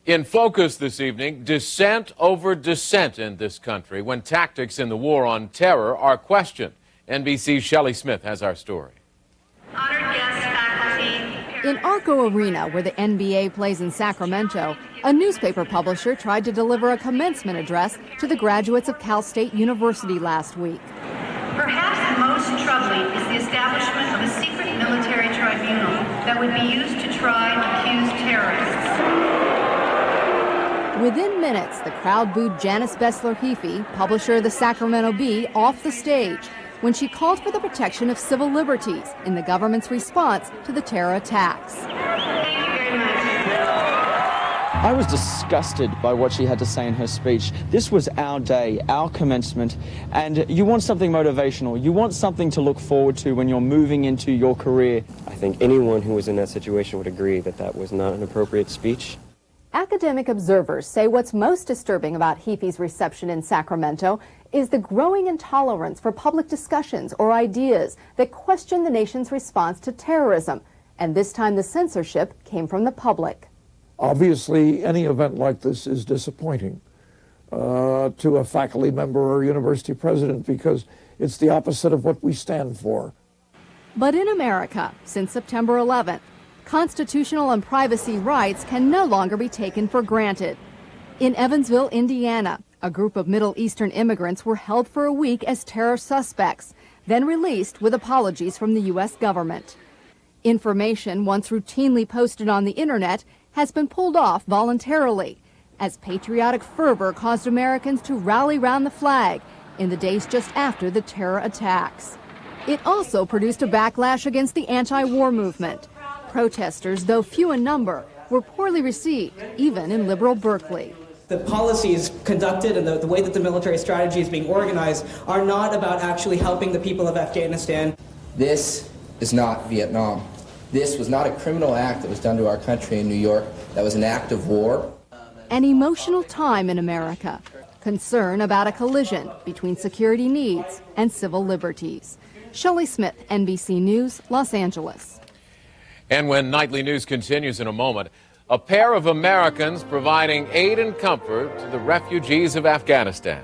In focus this evening, dissent over dissent in this country when tactics in the war on terror are questioned. NBC's Shelley Smith has our story. Honored guests, faculty. In Arco Arena, where the NBA plays in Sacramento, a newspaper publisher tried to deliver a commencement address to the graduates of Cal State University last week. Perhaps most troubling is the establishment of a secret military tribunal that would be used to try accused terrorists. Within minutes, the crowd booed Janice Bessler-Heafy, publisher of the Sacramento Bee, off the stage when she called for the protection of civil liberties in the government's response to the terror attacks. Thank you very much. I was disgusted by what she had to say in her speech. This was our day, our commencement, and you want something motivational. You want something to look forward to when you're moving into your career. I think anyone who was in that situation would agree that that was not an appropriate speech. Academic observers say what's most disturbing about Heafy's reception in Sacramento is the growing intolerance for public discussions or ideas that question the nation's response to terrorism. And this time the censorship came from the public. Obviously, any event like this is disappointing to a faculty member or university president because it's the opposite of what we stand for. But in America, since September 11th, constitutional and privacy rights can no longer be taken for granted. In Evansville, Indiana, a group of Middle Eastern immigrants were held for a week as terror suspects, then released with apologies from the U.S. government. Information once routinely posted on the internet has been pulled off voluntarily, as patriotic fervor caused Americans to rally round the flag in the days just after the terror attacks. It also produced a backlash against the anti-war movement. Protesters, though few in number, were poorly received, even in liberal Berkeley. The policies conducted and the way that the military strategy is being organized are not about actually helping the people of Afghanistan. This is not Vietnam. This was not a criminal act that was done to our country in New York. That was an act of war. An emotional time in America. Concern about a collision between security needs and civil liberties. Shelley Smith, NBC News, Los Angeles. And when Nightly News continues in a moment, a pair of Americans providing aid and comfort to the refugees of Afghanistan.